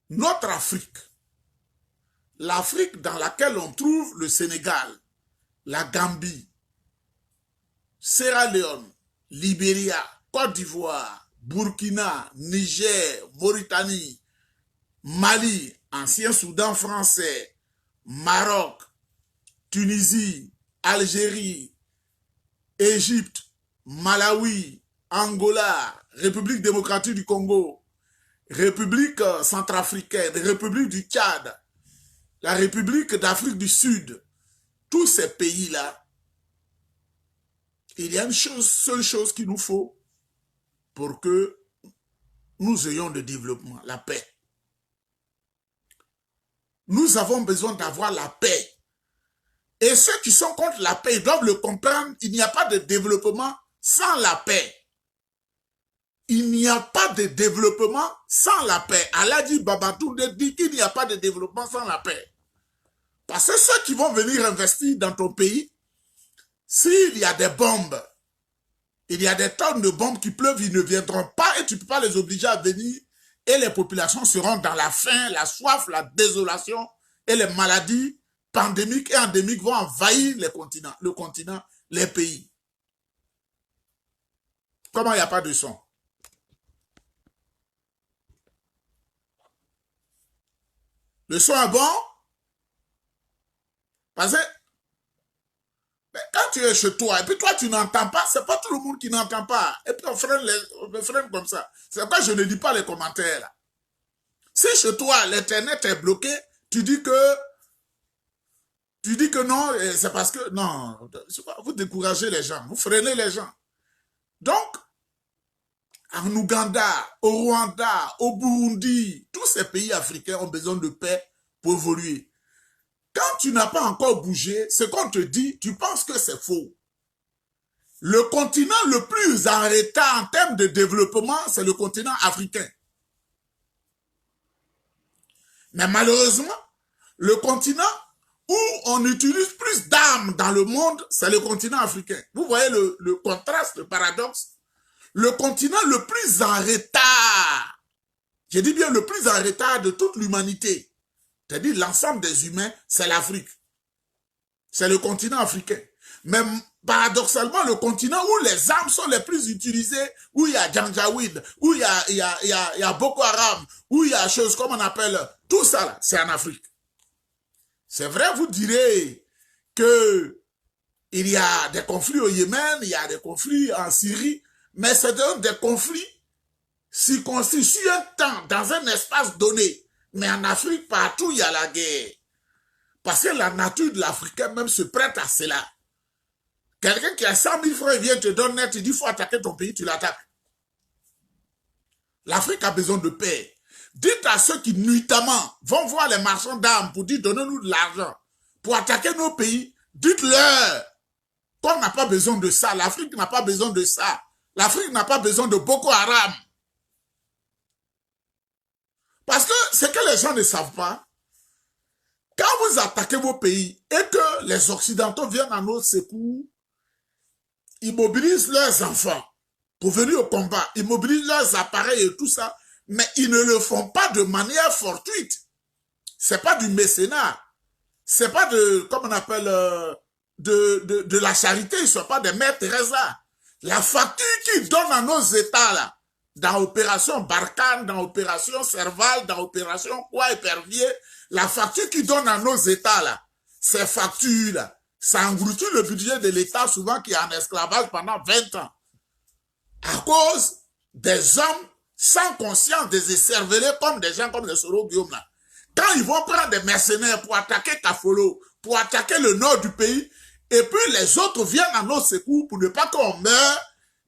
Notre Afrique, l'Afrique dans laquelle on trouve le Sénégal, la Gambie, Sierra Leone, Libéria, Côte d'Ivoire, Burkina, Niger, Mauritanie, Mali, ancien Soudan français, Maroc, Tunisie, Algérie, Égypte, Malawi, Angola, République démocratique du Congo, République centrafricaine, République du Tchad, la République d'Afrique du Sud, tous ces pays-là, il y a une seule chose qu'il nous faut pour que nous ayons le développement, la paix. Nous avons besoin d'avoir la paix. Et ceux qui sont contre la paix, ils doivent le comprendre, il n'y a pas de développement sans la paix. Il n'y a pas de développement sans la paix. Allah dit, Babatunde dit qu'il n'y a pas de développement sans la paix. Parce que ceux qui vont venir investir dans ton pays, s'il y a des bombes, il y a des tonnes de bombes qui pleuvent, ils ne viendront pas et tu ne peux pas les obliger à venir et les populations seront dans la faim, la soif, la désolation et les maladies pandémiques et endémiques vont envahir le continent, les pays. Comment il n'y a pas de son? Le son est bon? Parce que quand tu es chez toi, et puis toi tu n'entends pas, c'est pas tout le monde qui n'entend pas. Et puis on freine comme ça. C'est pourquoi je ne lis pas les commentaires là. Si chez toi l'internet est bloqué, tu dis que non, c'est parce que non, vous découragez les gens, vous freinez les gens. Donc, en Ouganda, au Rwanda, au Burundi, tous ces pays africains ont besoin de paix pour évoluer. Quand tu n'as pas encore bougé, ce qu'on te dit, tu penses que c'est faux. Le continent le plus en retard en termes de développement, c'est le continent africain. Mais malheureusement, le continent où on utilise plus d'armes dans le monde, c'est le continent africain. Vous voyez le contraste, le paradoxe. Le continent le plus en retard, je dis bien le plus en retard de toute l'humanité, c'est-à-dire l'ensemble des humains, c'est l'Afrique. C'est le continent africain. Mais paradoxalement, le continent où les armes sont les plus utilisées, où il y a Janjaweed, où il y a Boko Haram, où il y a choses comme on appelle, tout ça là, c'est en Afrique. C'est vrai, vous direz que il y a des conflits au Yémen, il y a des conflits en Syrie, mais c'est des conflits circonscrits sur un temps, dans un espace donné. Mais en Afrique, partout, il y a la guerre. Parce que la nature de l'Africain même se prête à cela. Quelqu'un qui a 100 000 francs, il vient te donner net, il dit, il faut attaquer ton pays, tu l'attaques. L'Afrique a besoin de paix. Dites à ceux qui, nuitamment, vont voir les marchands d'armes pour dire, donnez-nous de l'argent, pour attaquer nos pays, dites-leur qu'on n'a pas besoin de ça. L'Afrique n'a pas besoin de ça. L'Afrique n'a pas besoin de Boko Haram. Parce que ce que les gens ne savent pas, quand vous attaquez vos pays et que les Occidentaux viennent à notre secours, ils mobilisent leurs enfants pour venir au combat, ils mobilisent leurs appareils et tout ça, mais ils ne le font pas de manière fortuite. C'est pas du mécénat. C'est pas de, comme on appelle, de la charité, ils ne sont pas des mères Teresa. La facture qu'ils donnent à nos États là, dans l'opération Barkhane, dans l'opération Serval, dans l'opération quoi épervier, la facture qu'ils donnent à nos États là, ces factures là, ça engloutit le budget de l'État souvent qui est en esclavage pendant 20 ans. À cause des hommes sans conscience, des écervelés comme des gens comme les Soro Guillaume là. Quand ils vont prendre des mercenaires pour attaquer Kafolo, pour attaquer le nord du pays, et puis les autres viennent à nos secours pour ne pas qu'on meure,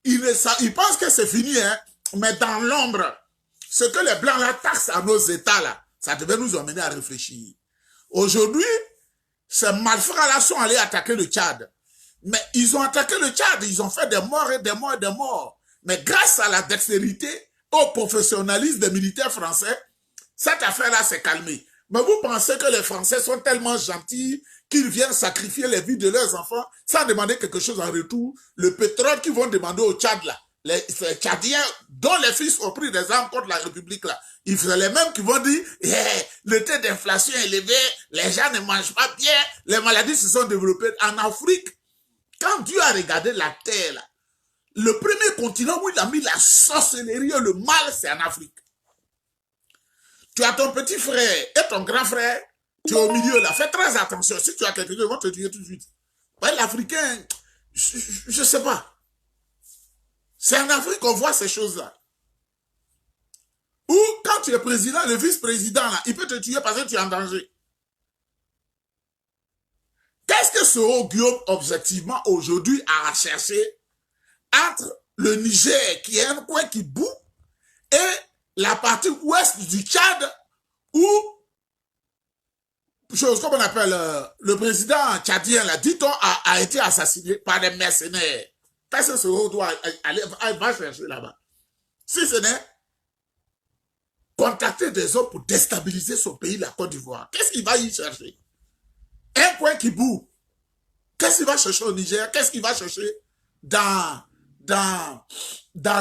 ils pensent que c'est fini, hein. Mais dans l'ombre, ce que les Blancs là taxent à nos États là, ça devait nous amener à réfléchir. Aujourd'hui, ces malfrats là sont allés attaquer le Tchad. Mais ils ont attaqué le Tchad, ils ont fait des morts et des morts et des morts. Mais grâce à la dextérité, au professionnalisme des militaires français, cette affaire-là s'est calmée. Mais vous pensez que les Français sont tellement gentils qu'ils viennent sacrifier les vies de leurs enfants sans demander quelque chose en retour? Le pétrole qu'ils vont demander au Tchad là, les Tchadiens dont les fils ont pris des armes contre la République là, Il faut les mêmes qui vont dire le taux d'inflation est élevé, les gens ne mangent pas bien, les maladies se sont développées. En Afrique, quand Dieu a regardé la terre, là, le premier continent où il a mis la sorcellerie et le mal, c'est en Afrique. Tu as ton petit frère et ton grand frère, tu es au milieu là. Fais très attention. Si tu as quelqu'un, ils vont te tuer tout de suite. Ouais, l'Africain, je ne sais pas. C'est en Afrique qu'on voit ces choses-là. Ou quand tu es président, le vice-président, là, il peut te tuer parce que tu es en danger. Qu'est-ce que ce Guillaume, objectivement, aujourd'hui, a cherché entre le Niger, qui est un coin qui boue, et la partie ouest du Tchad, où, chose comme on appelle, le président tchadien, là, dit-on, a été assassiné par des mercenaires. Qu'est-ce que ce doit aller, va chercher là-bas? Si ce n'est contacter des hommes pour déstabiliser son pays, la Côte d'Ivoire. Qu'est-ce qu'il va y chercher? Un coin qui boue. Qu'est-ce qu'il va chercher au Niger? Qu'est-ce qu'il va chercher dans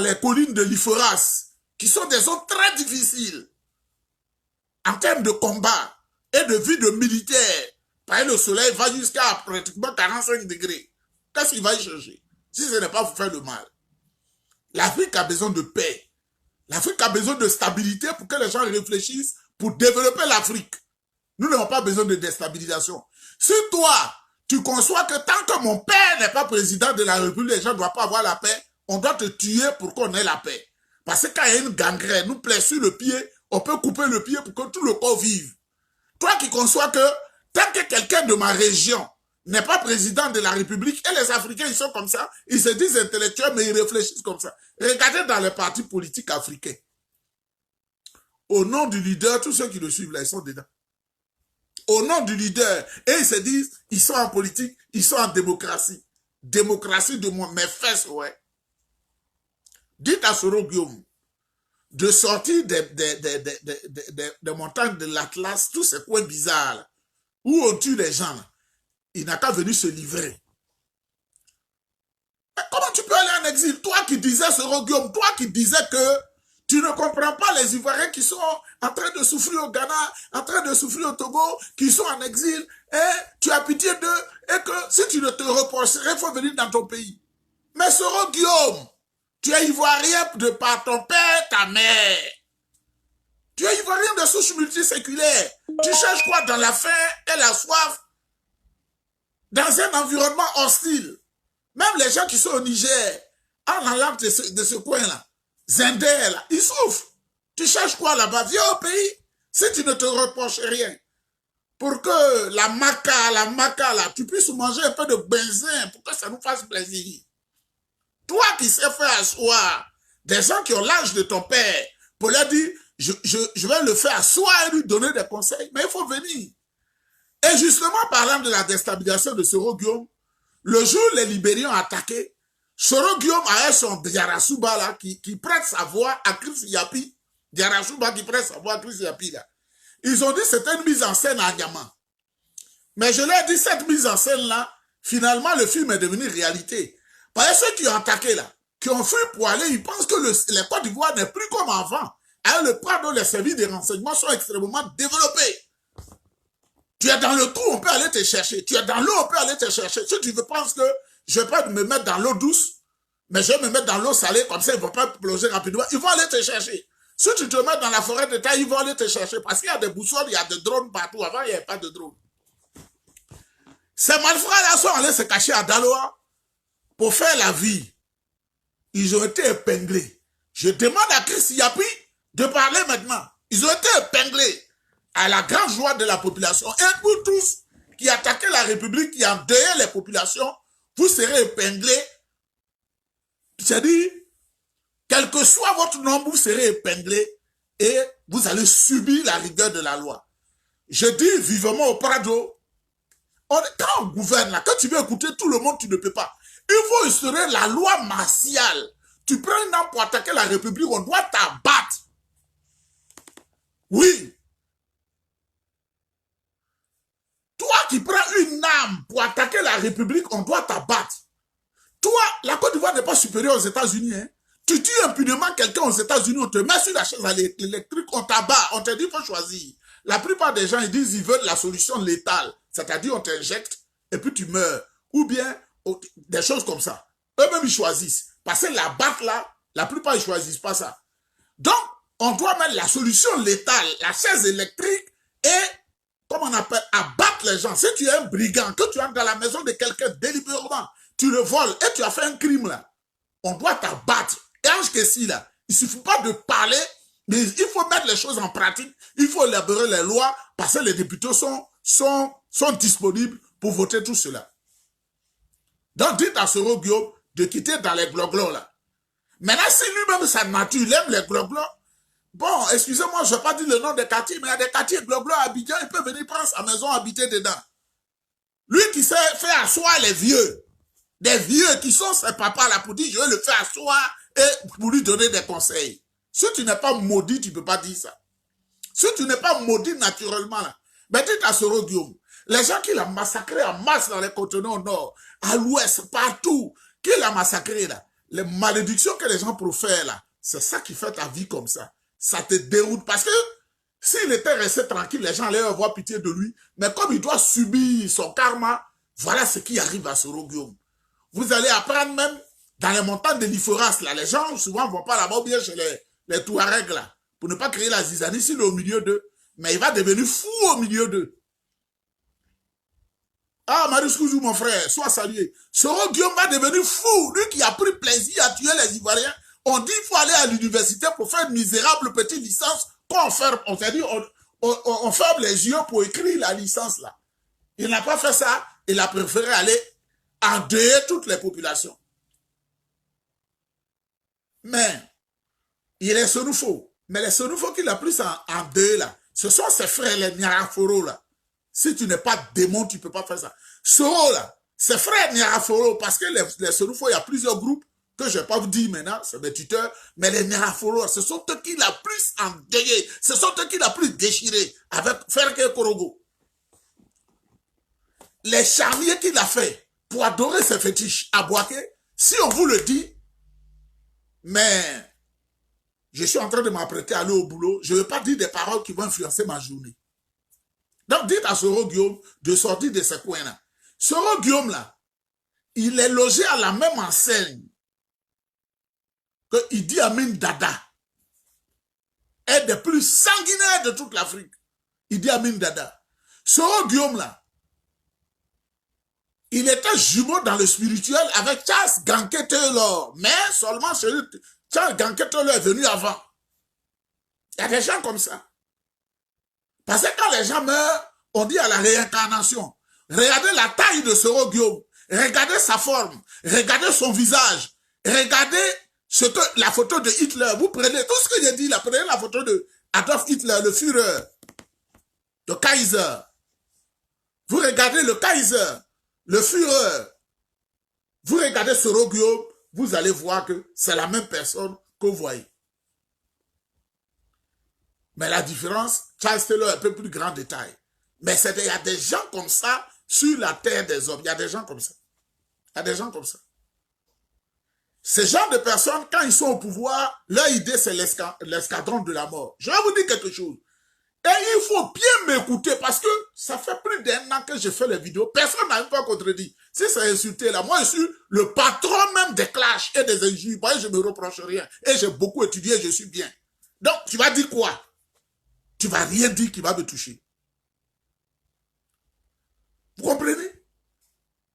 les collines de l'Iforas, qui sont des zones très difficiles en termes de combat et de vie de militaire? Parce que le soleil va jusqu'à pratiquement 45 degrés. Qu'est-ce qu'il va y chercher? Si ce n'est pas pour faire le mal. L'Afrique a besoin de paix. L'Afrique a besoin de stabilité pour que les gens réfléchissent pour développer l'Afrique. Nous n'avons pas besoin de déstabilisation. Si toi, tu conçois que tant que mon père n'est pas président de la République, les gens ne doivent pas avoir la paix, on doit te tuer pour qu'on ait la paix. Parce que quand il y a une gangrène, nous plaît sur le pied, on peut couper le pied pour que tout le corps vive. Toi qui conçois que tant que quelqu'un de ma région n'est pas président de la République, et les Africains, ils sont comme ça, ils se disent intellectuels, mais ils réfléchissent comme ça. Regardez dans les partis politiques africains. Au nom du leader, tous ceux qui le suivent là, ils sont dedans. Au nom du leader, et ils se disent, ils sont en politique, ils sont en démocratie. Démocratie de mes fesses, ouais. Dites à Soro Guillaume de sortir des montagnes de l'Atlas, tous ces coins bizarres, là, où on tue les gens, là. Il n'a qu'à venir se livrer. Mais comment tu peux aller en exil? Toi qui disais, Soro Guillaume, toi qui disais que tu ne comprends pas les Ivoiriens qui sont en train de souffrir au Ghana, en train de souffrir au Togo, qui sont en exil, et tu as pitié d'eux, et que si tu ne te reposerais, il faut venir dans ton pays. Mais Soro Guillaume, tu es Ivoirien de par ton père, ta mère. Tu es Ivoirien de souche multiséculaire. Tu cherches quoi dans la faim et la soif, dans un environnement hostile? Même les gens qui sont au Niger, en allant de ce coin-là, Zender, là, ils souffrent. Tu cherches quoi là-bas? Viens au pays. Si tu ne te reproches rien, pour que la maca, là, tu puisses manger un peu de benzin, pour que ça nous fasse plaisir. Toi qui sais faire asseoir des gens qui ont l'âge de ton père, pour leur dire, je vais le faire asseoir et lui donner des conseils, mais il faut venir. Et justement, parlant de la déstabilisation de Soro Guillaume, le jour où les Libériens ont attaqué, Soro Guillaume a son Diarasuba là, qui prête sa voix à Chris Yapi. Diarasuba qui prête sa voix à Chris Yapi là. Ils ont dit que c'était une mise en scène à Niamey. Mais je leur ai dit, cette mise en scène là, finalement le film est devenu réalité. Parce que ceux qui ont attaqué là, qui ont fui pour aller, ils pensent que les Côte d'Ivoire n'est plus comme avant. Alors le point dont les services de renseignement sont extrêmement développés. Tu es dans le trou, on peut aller te chercher. Tu es dans l'eau, on peut aller te chercher. Si tu penses que je ne vais pas me mettre dans l'eau douce, mais je vais me mettre dans l'eau salée, comme ça, ils ne vont pas plonger rapidement. Ils vont aller te chercher. Si tu te mets dans la forêt de taille, ils vont aller te chercher. Parce qu'il y a des boussoles, il y a des drones partout. Avant, il n'y avait pas de drones. Ces malfrats-là sont allés se cacher à Daloa pour faire la vie. Ils ont été épinglés. Je demande à Chris Yapi de parler maintenant. Ils ont été épinglés à la grande joie de la population. Et vous tous qui attaquez la République, qui endeuillez les populations, vous serez épinglés. C'est-à-dire, quel que soit votre nombre, vous serez épinglés et vous allez subir la rigueur de la loi. Je dis vivement au Prado, quand on gouverne, là, quand tu veux écouter tout le monde, tu ne peux pas. Il faut instaurer la loi martiale. Tu prends une arme pour attaquer la République, on doit t'abattre. Oui. Toi qui prends une arme pour attaquer la République, on doit t'abattre. Toi, la Côte d'Ivoire n'est pas supérieure aux États-Unis. Hein. Tu tues impunément quelqu'un aux États-Unis, on te met sur la chaise électrique, on t'abat, on te dit qu'il faut choisir. La plupart des gens, ils disent qu'ils veulent la solution létale. C'est-à-dire, on t'injecte et puis tu meurs. Ou bien, des choses comme ça. Eux-mêmes, ils choisissent. Parce que la batte là, la plupart, ils ne choisissent pas ça. Donc, on doit mettre la solution létale, la chaise électrique et, comme on appelle, abattre les gens. Si tu es un brigand, que tu entres dans la maison de quelqu'un délibérément, tu le voles et tu as fait un crime là, on doit t'abattre. Et Ange Kessi là, il ne suffit pas de parler, mais il faut mettre les choses en pratique, il faut élaborer les lois, parce que les députés sont disponibles pour voter tout cela. Donc, dites à Soro Guillaume de quitter dans les gloglos là. Maintenant, si lui-même, sa nature, il aime les gloglos, bon, excusez-moi, je ne vais pas dire le nom des quartiers, mais il y a des quartiers gloglos à Abidjan, il peut venir prendre sa maison, habiter dedans. Lui qui s'est fait asseoir les vieux, des vieux qui sont ses papas là pour dire, je vais le faire asseoir et pour lui donner des conseils. Si tu n'es pas maudit, tu ne peux pas dire ça. Si tu n'es pas maudit naturellement là, mais dites à Soro Guillaume, les gens qui l'ont massacré en masse dans les continents au nord, à l'ouest, partout, qui l'a massacré là, les malédictions que les gens profèrent là, c'est ça qui fait ta vie comme ça. Ça te déroute parce que s'il était resté tranquille, les gens allaient avoir pitié de lui. Mais comme il doit subir son karma, voilà ce qui arrive à Soro Guillaume. Vous allez apprendre même dans les montagnes de l'Iforas, là, les gens souvent ne vont pas là-bas bien chez les Touaregs là, pour ne pas créer la zizanie s'il est au milieu d'eux. Mais il va devenir fou au milieu d'eux. Ah, Marius Kouzou, mon frère, sois salué. Soro Guillaume va devenir fou. Lui qui a pris plaisir à tuer les Ivoiriens. On dit qu'il faut aller à l'université pour faire une misérable petite licence. Quand on ferme, on s'est dit, on ferme les yeux pour écrire la licence là. Il n'a pas fait ça. Il a préféré aller endeuiller toutes les populations. Mais, il est Sonoufo. Mais les Sonoufo qu'il a plus en deux là, ce sont ses frères, les Niaraforo là. Si tu n'es pas démon, tu ne peux pas faire ça. Soro là, ses frères Niaraforo, parce que les Sonoufo, il y a plusieurs groupes que je ne vais pas vous dire maintenant, c'est mes tuteurs, mais les Niaraforo, ce sont eux qui l'ont plus endeuillé, ce sont eux qui l'ont plus déchiré avec Ferke Korogo. Les charniers qu'il a fait pour adorer ses fétiches à Boaké, si on vous le dit, mais je suis en train de m'apprêter à aller au boulot, je ne vais pas dire des paroles qui vont influencer ma journée. Donc, dites à Soro Guillaume de sortir de ce coin-là. Soro Guillaume, là, il est logé à la même enseigne que Idi Amin Dada est des plus sanguinaires de toute l'Afrique. Idi Amin Dada. Soro Guillaume, là, il était jumeau dans le spirituel avec Charles Ganké Taylor. Mais seulement Charles Ganké Taylor est venu avant. Il y a des gens comme ça. Parce que quand les gens meurent, on dit à la réincarnation. Regardez la taille de Soro Guillaume. Regardez sa forme. Regardez son visage. Regardez la photo de Hitler. Vous prenez tout ce que j'ai dit là. Prenez la photo de Adolf Hitler, le Führer, le Kaiser. Vous regardez le Kaiser, le Führer. Vous regardez Soro Guillaume, vous allez voir que c'est la même personne que vous voyez. Mais la différence, Charles Taylor est un peu plus grand détail. Mais il y a des gens comme ça sur la terre des hommes. Il y a des gens comme ça. Il y a des gens comme ça. Ces gens de personnes, quand ils sont au pouvoir, leur idée, c'est l'escadron de la mort. Je vais vous dire quelque chose. Et il faut bien m'écouter parce que ça fait plus d'un an que je fais les vidéos. Personne n'a pas contredit. Si c'est insulté là, moi je suis le patron même des clashs et des injures. Vous voyez, je ne me reproche rien. Et j'ai beaucoup étudié, je suis bien. Donc, tu vas dire quoi? Tu ne vas rien dire qui va me toucher. Vous comprenez?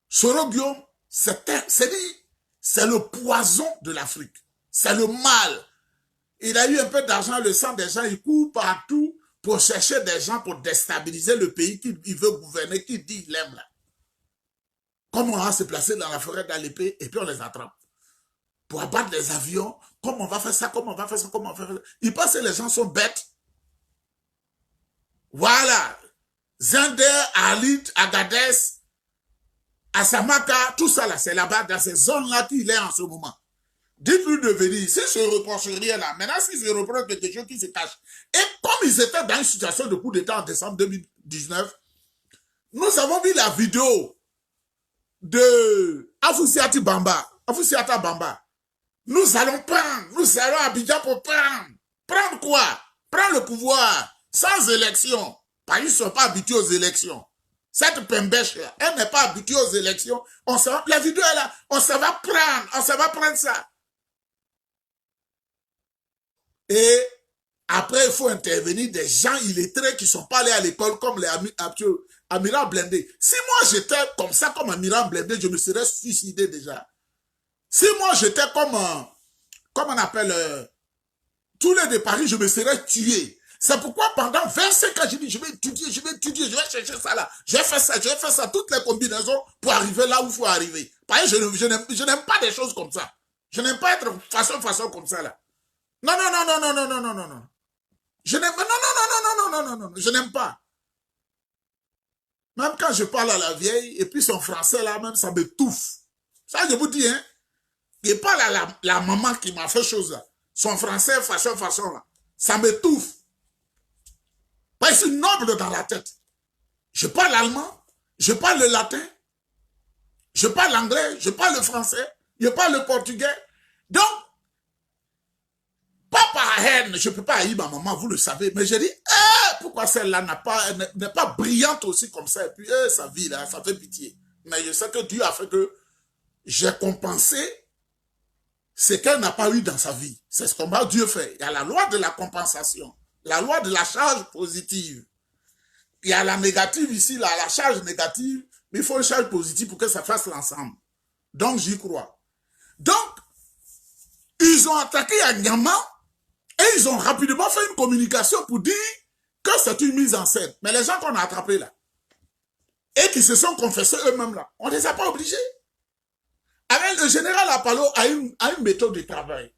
Soro Guillaume, c'est le poison de l'Afrique. C'est le mal. Il a eu un peu d'argent, le sang des gens, il court partout pour chercher des gens pour déstabiliser le pays qu'il veut gouverner, qu'il dit il aime là. Comme on va se placer dans la forêt d'Alépé et puis on les attrape. Pour abattre les avions, comment on va faire ça, comment on va faire ça, comment on va faire ça. Il pense que les gens sont bêtes. Voilà. Zender, Alit, Agadez, Asamaka, tout ça là, c'est là-bas, dans ces zones-là qu'il est en ce moment. Dites-lui de venir. Si je ne reproche rien là, maintenant si je reproche quelque chose qui se cache. Et comme ils étaient dans une situation de coup d'État en décembre 2019, nous avons vu la vidéo de Afoussiata Bamba. Nous allons prendre, nous allons à Abidjan pour prendre. Prendre quoi? Prendre le pouvoir, sans élection. Parce qu'ils ne sont pas habitués aux élections. Cette pembèche là, elle n'est pas habituée aux élections. La vidéo est là, on se va prendre ça. Et après, il faut intervenir des gens illettrés qui ne sont pas allés à l'école comme les Amirants blindés. Si moi j'étais comme ça, comme Amirant blindé, je me serais suicidé déjà. Si moi j'étais comme on appelle, tous les de Paris, je me serais tué. C'est pourquoi pendant 25 ans, j'ai dit, je vais étudier, je vais chercher ça là. Je vais faire ça, toutes les combinaisons pour arriver là où il faut arriver. Parce que je n'aime pas des choses comme ça. Je n'aime pas être façon comme ça là. Non. Je n'aime non, je n'aime pas. Même quand je parle à la vieille, et puis son français là, même ça m'étouffe. Ça, je vous dis, hein. Il parle à la maman qui m'a fait chose là. Son français, façon là. Ça m'étouffe. Parce que je suis noble dans la tête. Je parle allemand, je parle le latin, je parle l'anglais, je parle le français, je parle le portugais. Donc, pas par haine, je ne peux pas haïr ma maman, vous le savez, mais je dis, pourquoi celle-là n'est pas brillante aussi comme ça, et puis sa vie là, ça fait pitié. Mais je sais que Dieu a fait que j'ai compensé ce qu'elle n'a pas eu dans sa vie. C'est ce que Dieu fait. Il y a la loi de la compensation, la loi de la charge positive. Il y a la négative ici, là, la charge négative, mais il faut une charge positive pour que ça fasse l'ensemble. Donc, j'y crois. Donc, ils ont attaqué à Nyama et ils ont rapidement fait une communication pour dire que c'est une mise en scène. Mais les gens qu'on a attrapés là, et qui se sont confessés eux-mêmes là, on ne les a pas obligés. Avec le général Apollo a une méthode de travail.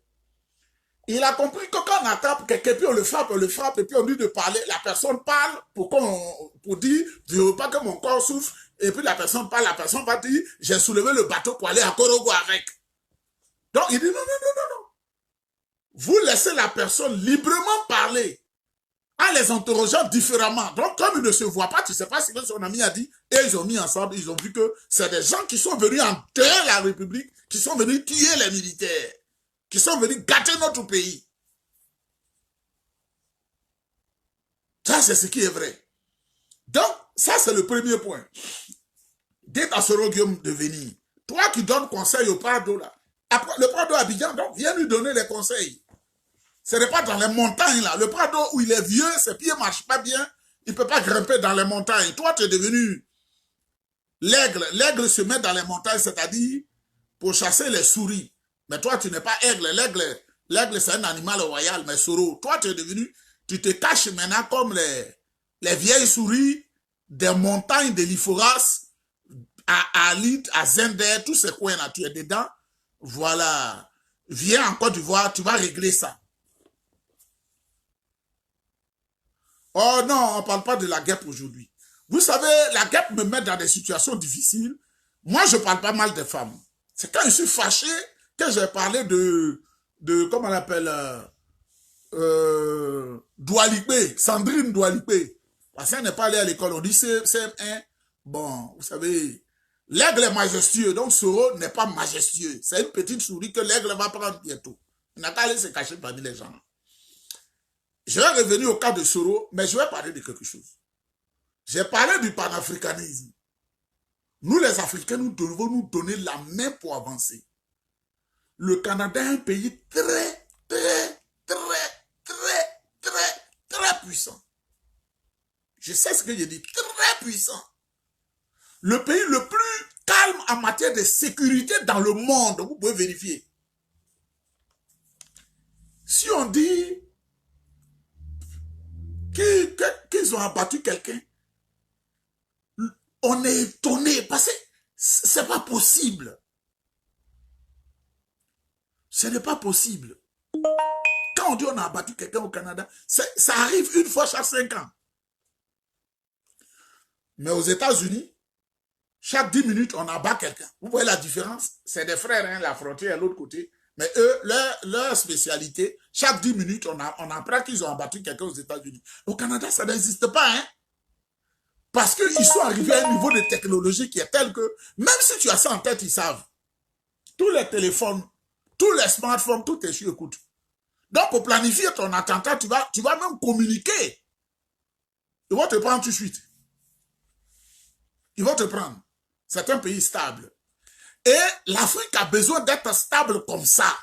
Il a compris que quand on attrape quelqu'un, puis on le frappe, et puis on dit de parler, la personne parle pour dire, je ne veux pas que mon corps souffre, et puis la personne parle, va dire, j'ai soulevé le bateau pour aller à Korogo avec. Donc il dit, non. Vous laissez la personne librement parler, en les interrogeant différemment. Donc comme ils ne se voient pas, tu ne sais pas ce que son ami a dit, et ils ont mis ensemble, ils ont vu que c'est des gens qui sont venus enterrer la République, qui sont venus tuer les militaires, qui sont venus gâter notre pays. Ça, c'est ce qui est vrai. Donc, ça, c'est le premier point. Dites à Soro Guillaume de venir. Toi qui donnes conseil au Prado, là. Après, le Prado Abidjan, donc, viens lui donner les conseils. Ce n'est pas dans les montagnes, là. Le Prado, où il est vieux, ses pieds ne marchent pas bien, il ne peut pas grimper dans les montagnes. Toi, tu es devenu l'aigle. L'aigle se met dans les montagnes, c'est-à-dire pour chasser les souris. Mais toi, tu n'es pas aigle. L'aigle, c'est un animal royal, mais Soro, toi, tu es devenu, tu te caches maintenant comme les vieilles souris des montagnes de l'Iforas, à Alit, à Zender, tous ces coins-là, tu es dedans. Voilà. Viens en Côte d'Ivoire, tu vas régler ça. Oh non, on ne parle pas de la guêpe aujourd'hui. Vous savez, la guêpe me met dans des situations difficiles. Moi, je parle pas mal des femmes. C'est quand je suis fâché que j'ai parlé de comment on appelle, Doualipé, Sandrine Doualipé. Parce qu'elle n'est pas allée à l'école, on dit CM1. Bon, vous savez, l'aigle est majestueux, donc Soro n'est pas majestueux. C'est une petite souris que l'aigle va prendre bientôt. Il n'a qu'à aller se cacher parmi les gens. Je vais revenir au cas de Soro, mais je vais parler de quelque chose. J'ai parlé du panafricanisme. Nous, les Africains, nous devons nous donner la main pour avancer. Le Canada est un pays très puissant. Je sais ce que je dis, très puissant. Le pays le plus calme en matière de sécurité dans le monde, vous pouvez vérifier. Si on dit qu'ils ont abattu quelqu'un, on est étonné parce que c'est pas possible. Ce n'est pas possible. Quand on dit on a abattu quelqu'un au Canada, ça arrive une fois chaque 5 ans. Mais aux États-Unis, chaque 10 minutes, on abat quelqu'un. Vous voyez la différence? C'est des frères, hein, la frontière à l'autre côté. Mais eux, leur spécialité, chaque 10 minutes, on apprend qu'ils ont abattu quelqu'un aux États-Unis. Au Canada, ça n'existe pas, hein? Parce qu'ils sont arrivés à un niveau de technologie qui est tel que, même si tu as ça en tête, ils savent. Tous les téléphones Tous les smartphones, tout est sur écoute. Donc, pour planifier ton attentat, tu vas même communiquer. Ils vont te prendre tout de suite. Ils vont te prendre. C'est un pays stable. Et l'Afrique a besoin d'être stable comme ça.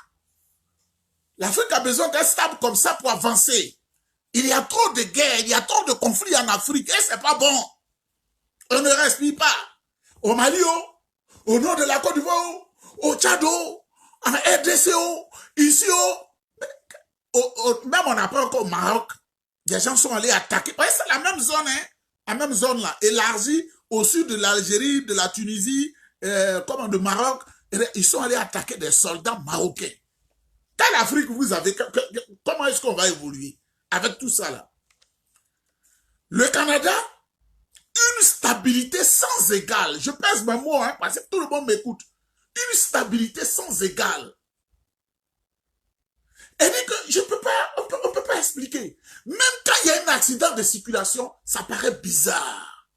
L'Afrique a besoin d'être stable comme ça pour avancer. Il y a trop de guerres, il y a trop de conflits en Afrique et c'est pas bon. On ne respire pas. Au Mali, au nord de la Côte d'Ivoire, au Tchad, en RDC, ici, même on apprend qu'au Maroc, des gens sont allés attaquer. C'est la même zone, hein, la même zone là, élargie au sud de l'Algérie, de la Tunisie, comme de Maroc. Ils sont allés attaquer des soldats marocains. Quelle Afrique vous avez? Comment est-ce qu'on va évoluer avec tout ça là? Le Canada, une stabilité sans égale. Je pèse mes mots, hein, parce que tout le monde m'écoute. Une stabilité sans égale. Et dit que on peut pas expliquer. Même quand il y a un accident de circulation, ça paraît bizarre.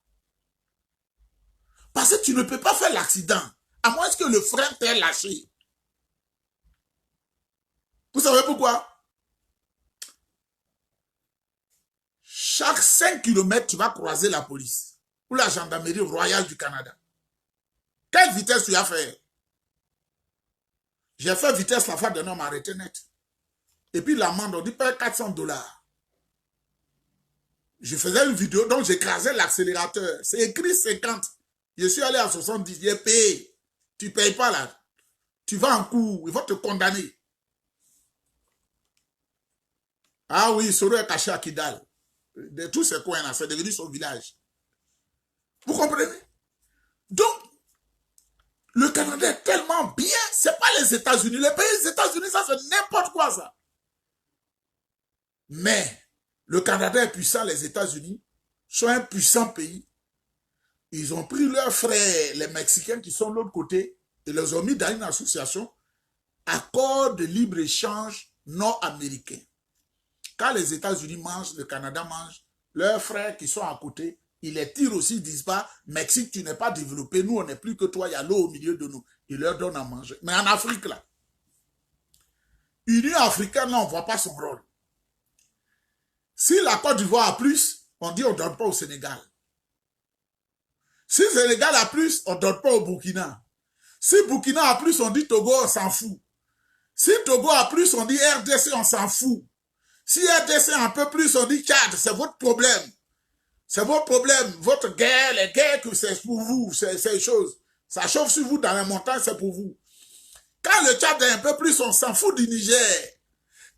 Parce que tu ne peux pas faire l'accident, à moins que le frein t'ait lâché. Vous savez pourquoi? Chaque 5 km, tu vas croiser la police ou la gendarmerie royale du Canada. Quelle vitesse tu as fait? J'ai fait vitesse la fois d'un homme arrêté net. Et puis l'amende, on dit paye $400. Je faisais une vidéo, donc j'écrasais l'accélérateur. C'est écrit 50. Je suis allé à 70, j'ai payé. Tu ne payes pas là. Tu vas en cours, ils vont te condamner. Ah oui, Soro est caché à Kidal. De tous ces coins-là, c'est devenu son village. Vous comprenez? Donc, le Canada est tellement bien, c'est pas les États-Unis. Les pays des États-Unis, ça c'est n'importe quoi ça. Mais, le Canada est puissant, les États-Unis sont un puissant pays. Ils ont pris leurs frères, les Mexicains qui sont de l'autre côté, et les ont mis dans une association, accord de libre-échange nord-américain. Quand les États-Unis mangent, le Canada mange, leurs frères qui sont à côté, ils les tirent aussi, ils disent pas, Mexique, tu n'es pas développé, nous, on n'est plus que toi, il y a l'eau au milieu de nous. Ils leur donnent à manger. Mais en Afrique, là, Union africaine, là, on ne voit pas son rôle. Si la Côte d'Ivoire a plus, on dit on ne donne pas au Sénégal. Si le Sénégal a plus, on ne donne pas au Burkina. Si Burkina a plus, on dit Togo, on s'en fout. Si Togo a plus, on dit RDC, on s'en fout. Si RDC a un peu plus, on dit Tchad, c'est votre problème. C'est votre problème. Votre guerre, les guerres, c'est pour vous, ces choses. Ça chauffe sur vous dans les montagnes, c'est pour vous. Quand le Tchad a un peu plus, on s'en fout du Niger.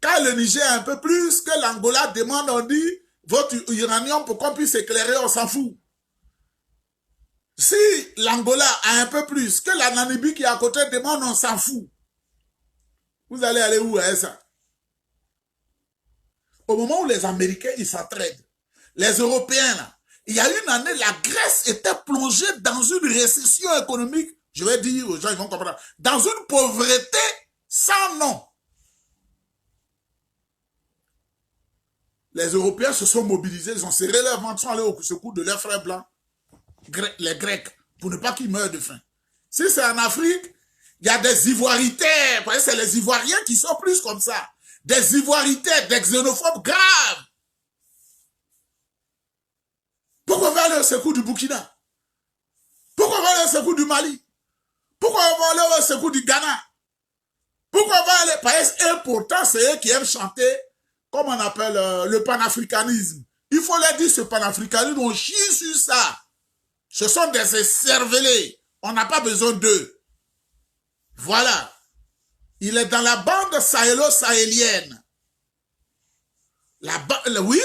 Quand le Niger a un peu plus, que l'Angola demande, on dit, votre uranium pour qu'on puisse éclairer, on s'en fout. Si l'Angola a un peu plus, que la Namibie qui est à côté demande, on s'en fout. Vous allez aller où avec ça? Au moment où les Américains, ils s'entraident, les Européens, là, il y a une année, la Grèce était plongée dans une récession économique, je vais dire aux gens, ils vont comprendre, dans une pauvreté sans nom. Les Européens se sont mobilisés, ils ont serré leurs ventres, sont allés au secours de leurs frères blancs, les Grecs, pour ne pas qu'ils meurent de faim. Si c'est en Afrique, il y a des ivoiritaires, c'est les Ivoiriens qui sont plus comme ça. Des ivoiritaires, des xénophobes graves. Pourquoi on va aller au secours du Burkina? Pourquoi on va aller au secours du Mali? Pourquoi on va aller au secours du Ghana? Pourquoi on va aller? Et pourtant, c'est eux qui aiment chanter, comme on appelle le panafricanisme. Il faut leur dire ce panafricanisme, on chie sur ça. Ce sont des écervelés. On n'a pas besoin d'eux. Voilà. Il est dans la bande sahélo-sahélienne. Oui,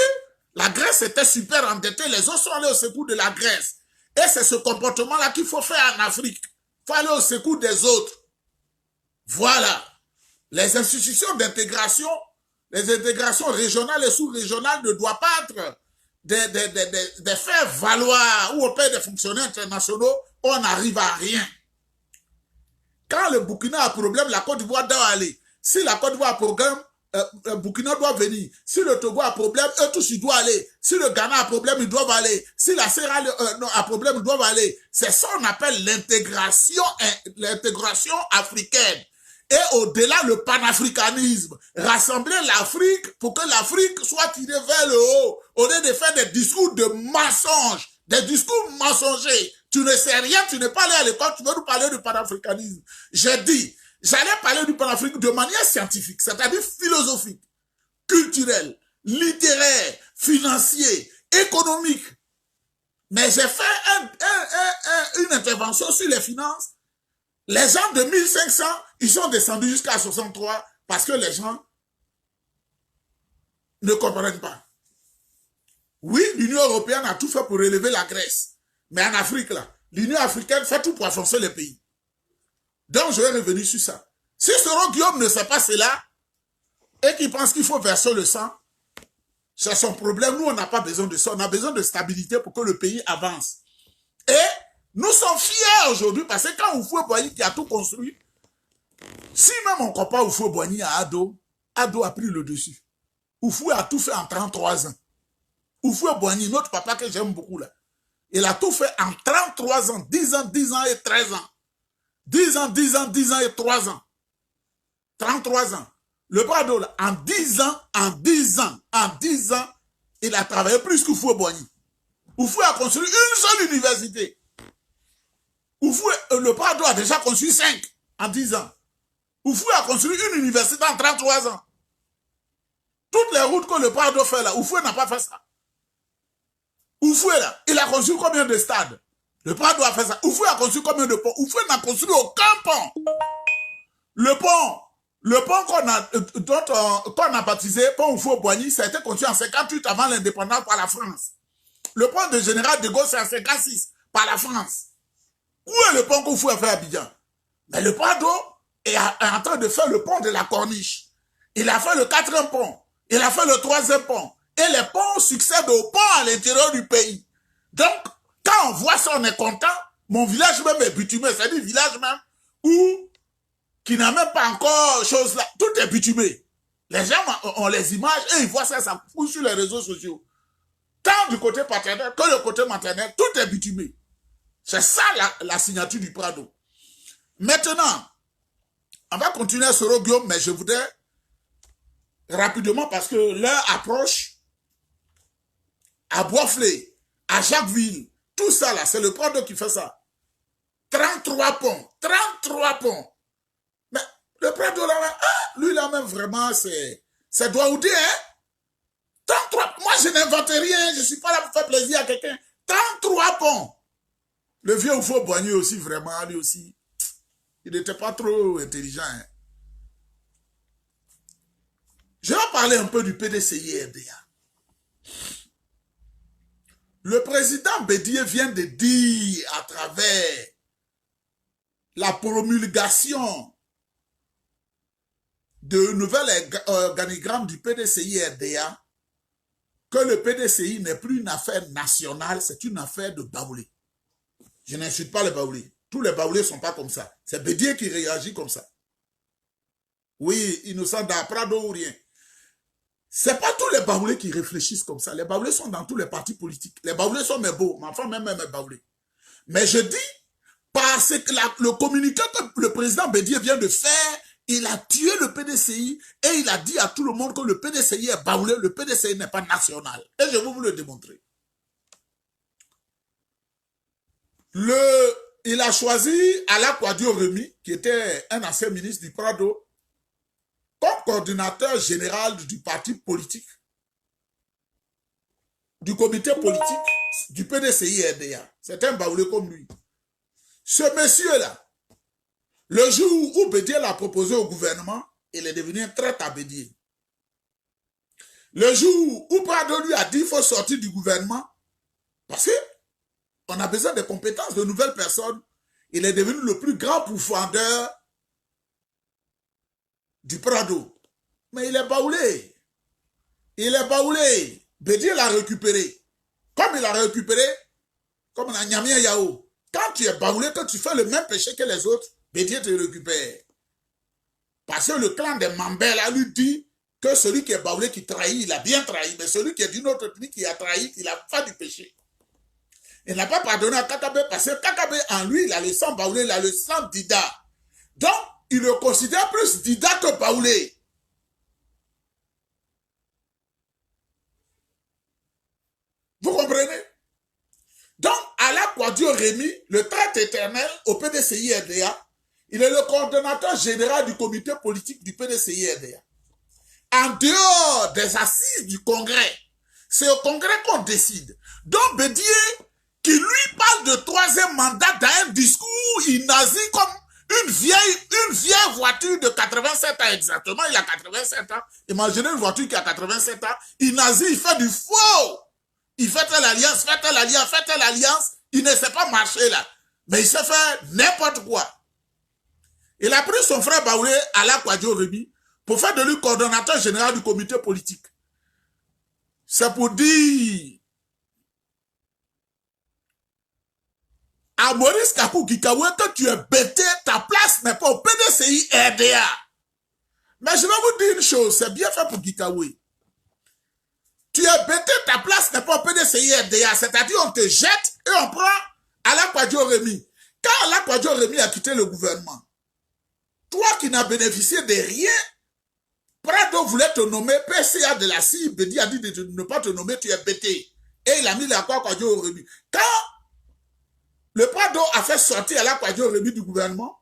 la Grèce était super endettée. Les autres sont allés au secours de la Grèce. Et c'est ce comportement-là qu'il faut faire en Afrique. Il faut aller au secours des autres. Voilà. Les institutions d'intégration, les intégrations régionales et sous-régionales ne doivent pas être des faire valoir où on paye des fonctionnaires internationaux, on n'arrive à rien. Quand le Burkina a problème, la Côte d'Ivoire doit aller. Si la Côte d'Ivoire a problème, le Burkina doit venir. Si le Togo a problème, eux tous ils doivent aller. Si le Ghana a problème, ils doivent aller. Si la Sierra Leone a problème, ils doivent aller. C'est ça qu'on appelle l'intégration africaine. et au-delà le panafricanisme. Rassembler l'Afrique pour que l'Afrique soit tirée vers le haut, au lieu de faire des discours de mensonges, des discours mensongers. Tu ne sais rien, tu n'es pas allé à l'école, tu veux nous parler du panafricanisme. J'ai dit, j'allais parler du panafricanisme de manière scientifique, c'est-à-dire philosophique, culturelle, littéraire, financier, économique. Mais j'ai fait une intervention sur les finances. Les gens de 1500, ils sont descendus jusqu'à 63 parce que les gens ne comprennent pas. Oui, l'Union européenne a tout fait pour relever la Grèce. Mais en Afrique, là, l'Union africaine fait tout pour avancer les pays. Donc, je vais revenir sur ça. Si Soro Guillaume ne sait pas cela et qu'il pense qu'il faut verser le sang, c'est son problème. Nous, on n'a pas besoin de ça. On a besoin de stabilité pour que le pays avance. Et nous sommes fiers aujourd'hui parce que quand Houphouët-Boigny qui a tout construit, si même on ne croit pas Houphouët-Boigny à Ado, Ado a pris le dessus. Houphouët a tout fait en 33 ans. Houphouët-Boigny, notre papa que j'aime beaucoup là, il a tout fait en 33 ans, 10 ans, 10 ans et 13 ans. 10 ans, 10 ans, 10 ans et 3 ans. 33 ans. Le Prado, là, en 10 ans, il a travaillé plus qu'Houphouët-Boigny. Houphouët a construit une seule université. Le Prado a déjà construit 5 en 10 ans. Houphouët a construit une université en 33 ans. Toutes les routes que le Prado fait là, Houphouët n'a pas fait ça. Houphouët là, il a construit combien de stades? Le Prado a fait ça. Houphouët a construit combien de ponts? Houphouët n'a construit aucun pont. Le pont qu'on a baptisé pont Houphouët-Boigny, ça a été construit en 58 avant l'indépendance par la France. Le pont de Général de Gaulle, c'est en 56 par la France. Où est le pont qu'Houphouët a fait à Abidjan? Mais le Prado est en train de faire le pont de la Corniche. Il a fait le 4e pont. Il a fait le 3e pont. Et les ponts succèdent aux ponts à l'intérieur du pays. Donc, quand on voit ça, on est content. Mon village même est bitumé. C'est-à-dire village même où, qui n'a même pas encore chose là. Tout est bitumé. Les gens ont les images et ils voient ça, ça pousse sur les réseaux sociaux. Tant du côté paternel que le côté maternel, tout est bitumé. C'est ça la signature du Prado. Maintenant, on va continuer sur Guillaume, mais je voudrais rapidement, parce que l'heure approche, à Boisflé, à Jacquesville, tout ça là, c'est le Prado qui fait ça. 33 ponts, 33 ponts. Mais le Prado là, lui là même vraiment, c'est Douaoudé, hein. 33, moi je n'invente rien, je ne suis pas là pour faire plaisir à quelqu'un. 33 ponts. Le vieux Houphouët-Boigny aussi, vraiment, lui aussi, il n'était pas trop intelligent. Hein. Je vais parler un peu du PDCI-RDA. Le président Bédié vient de dire à travers la promulgation de nouvel organigramme du PDCI-RDA que le PDCI n'est plus une affaire nationale, c'est une affaire de Baoulé. Je n'insulte pas les Baoulés. Tous les Baoulés ne sont pas comme ça. C'est Bédié qui réagit comme ça. Oui, innocent d'Aprado ou rien. Ce n'est pas tous les Baoulés qui réfléchissent comme ça. Les Baoulés sont dans tous les partis politiques. Les Baoulés sont mes beaux. Ma femme même mes Baoulés. Mais je dis, parce que le communiqué que le président Bédié vient de faire, il a tué le PDCI et il a dit à tout le monde que le PDCI est Baoulé, le PDCI n'est pas national. Et je vais vous le démontrer. Il a choisi Ala Kwadio Remi, qui était un ancien ministre du Prado, comme coordinateur général du parti politique, du comité politique du PDCI-RDA. C'est un Baoulé comme lui. Ce monsieur-là, le jour où Bédié l'a proposé au gouvernement, il est devenu un traître à Bédié. Le jour où Prado lui a dit qu'il faut sortir du gouvernement, parce que on a besoin de compétences de nouvelles personnes. Il est devenu le plus grand pourfendeur du Prado. Mais il est Baoulé. Il est Baoulé. Bédié l'a récupéré. Comme il l'a récupéré, comme on a Nyamia Yao. Quand tu es Baoulé, quand tu fais le même péché que les autres, Bédié te récupère. Parce que le clan des Mambel a lui dit que celui qui est Baoulé qui trahit, il a bien trahi. Mais celui qui est d'une autre ethnie qui a trahi, il a fait du péché. Il n'a pas pardonné à Kakabe parce que Kakabe, en lui, il a le sang Baoulé, il a le sang Dida. Donc, il le considère plus Dida que Baoulé. Vous comprenez? Donc, Ala Kouadio Rémy, le traître éternel au PDCI-RDA, il est le coordonnateur général du comité politique du PDCI-RDA. En dehors des assises du Congrès, c'est au Congrès qu'on décide. Donc, Bédier, qui lui parle de troisième mandat dans un discours, il nazi comme une vieille voiture de 87 ans exactement. Il a 87 ans. Imaginez une voiture qui a 87 ans. Il nazi, il fait du faux. Il fait telle alliance, fait telle alliance, fait telle alliance. Il ne sait pas marcher là. Mais il sait faire n'importe quoi. Il a pris son frère Baoulé, Ala Kouadio Rémy, pour faire de lui coordonnateur général du comité politique. C'est pour dire à Maurice Kakou Gikawe que tu es bêté, ta place n'est pas au PDCI RDA. Mais je vais vous dire une chose, c'est bien fait pour Gikawe. Tu es bêté, ta place n'est pas au PDCI RDA, c'est-à-dire on te jette et on prend Ala Kouadio Rémy. Quand Ala Kouadio Rémy a quitté le gouvernement, toi qui n'as bénéficié de rien, Prado voulait te nommer PCA de la CIB, Bédi a dit de ne pas te nommer, tu es bêté. Et il a mis la Kouadio Rémy. Quand le Prado a fait sortir Ala Kouadio Rémy du gouvernement,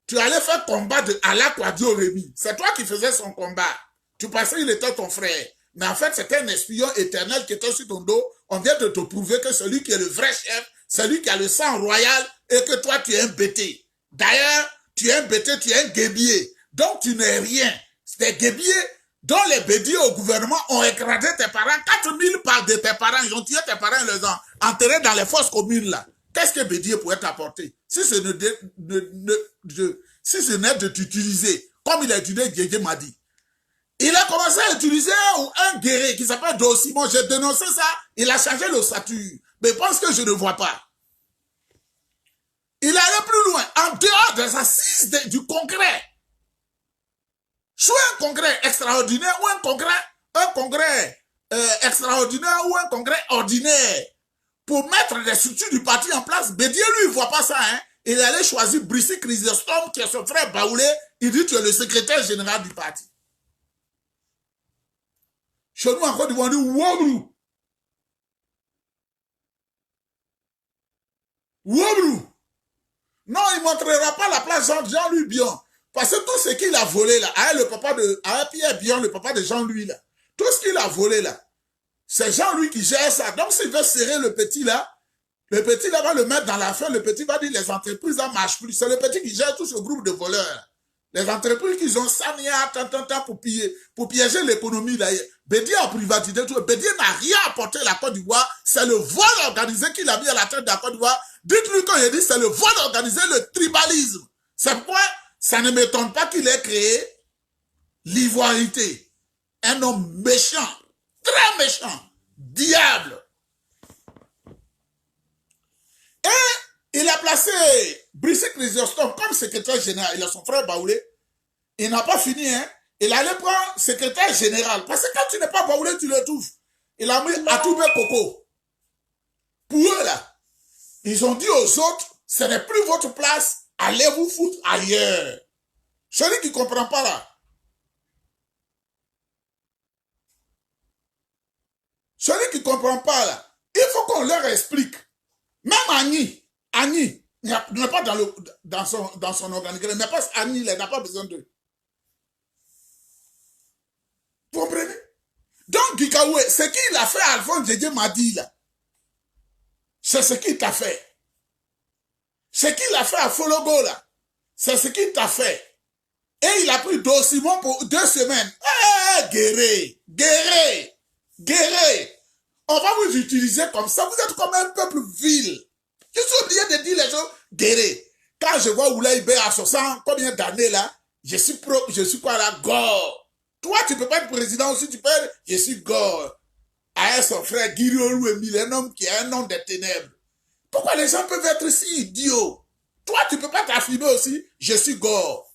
tu allais faire combat de Ala Kouadio Rémy. C'est toi qui faisais son combat. Tu pensais qu'il était ton frère. Mais en fait, c'était un espion éternel qui était sur ton dos. On vient de te prouver que celui qui est le vrai chef, celui qui a le sang royal, et que toi, tu es un bêté. D'ailleurs, tu es un bêté, tu es un guébier. Donc, tu n'es rien. Des guébiers dont les bédiers au gouvernement ont écrasé tes parents. 4000 par de tes parents, ils ont tué tes parents et les ont enterrés dans les fosses communes là. Qu'est-ce que bédier pourrait t'apporter? Si ce n'est de t'utiliser, comme il a utilisé Djedje Madi. Il a commencé à utiliser un guerrier qui s'appelle Dossimon. J'ai dénoncé ça. Il a changé le statut. Mais je pense que je ne vois pas. Il allait plus loin. En dehors des assises du congrès. Soit un congrès extraordinaire ou un congrès extraordinaire ou un congrès ordinaire. Pour mettre les structures du parti en place. Bédier, lui, il ne voit pas ça. Hein. Il allait choisir Brice Chrysostome, qui est son frère Baoulé. Il dit, tu es le secrétaire général du parti. Chez nous, encore, ils vont dire, Wobrou. Wobrou. Non, il ne montrera pas la place Jean-Louis Bion. Parce que tout ce qu'il a volé là, avec Pierre Bion, le papa de Jean-Louis là, tout ce qu'il a volé là, c'est Jean-Louis qui gère ça. Donc s'il veut serrer le petit là va le mettre dans la fin, le petit va dire les entreprises ne marchent plus. C'est le petit qui gère tout ce groupe de voleurs. Les entreprises qui ont ça pour piéger l'économie là. Bédier a privatisé tout. Bédier n'a rien apporté à la Côte d'Ivoire. C'est le vol organisé qu'il a mis à la tête de la Côte d'Ivoire. Dites-lui quand il dit c'est le vol organisé, le tribalisme. C'est pourquoi ça ne m'étonne pas qu'il ait créé l'ivoirité. Un homme méchant, très méchant, diable. Et il a placé Brice Chrysostome comme secrétaire général. Il a son frère Baoulé. Il n'a pas fini, hein. Il allait prendre secrétaire général. Parce que quand tu n'es pas Baoulé, tu le touches. Il a mis Atoubé Koko. Pour eux, là, ils ont dit aux autres, ce n'est plus votre place. Allez vous foutre ailleurs. Celui qui ne comprend pas là. Celui qui ne comprend pas là. Il faut qu'on leur explique. Même Annie n'est pas dans son organigramme. Mais pas Annie, il n'a pas besoin d'eux. Vous comprenez? Donc, Gikawe, ce qu'il a fait à Alphonse Djedje Madi là, c'est ce qu'il t'a fait. Ce qu'il a fait à Fologo là, c'est ce qu'il t'a fait. Et il a pris Dossimon pour 2 semaines. Guéré. On va vous utiliser comme ça. Vous êtes comme un peuple vil. Je suis obligé de dire les choses. Guéré. Quand je vois Oulaï Bé à 60 combien d'années là, je suis quoi là? Gore. Toi, tu peux pas être président aussi, tu peux être, je suis Gore. À son frère Guiriolou Emile, un homme qui est un homme des ténèbres. Pourquoi les gens peuvent être si idiots? Toi, tu peux pas t'affirmer aussi, je suis Gore.